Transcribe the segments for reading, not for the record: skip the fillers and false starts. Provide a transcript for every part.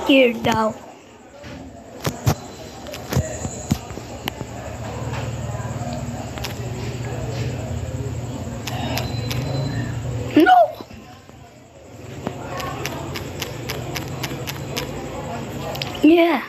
Irdal. No! Yeah.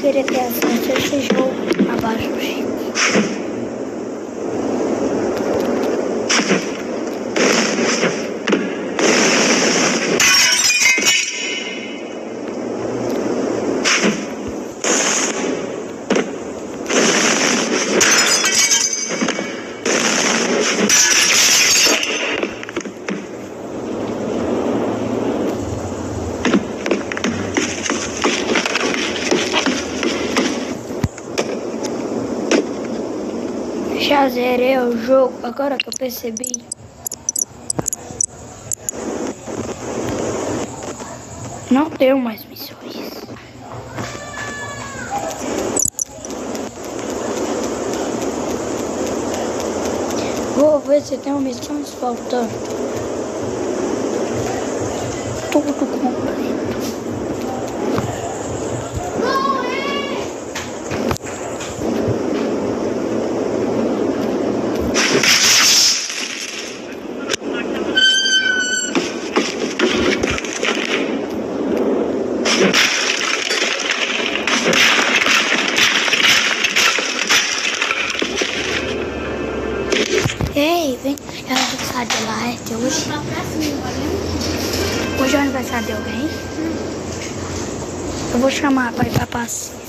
Querer ter acesso a esse jogo abaixo do X. Já zerei o jogo, agora que eu percebi. Não tenho mais missões. Vou ver se tem missões faltando. Tudo completo. Ei, vem, é o aniversário de lá, é hoje. Hoje é o aniversário de alguém? Eu vou chamar para ir pra passeio.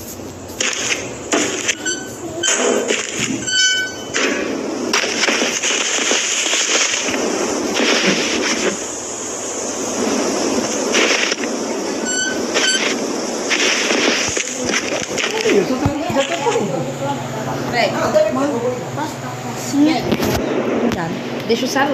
Deixa o celular.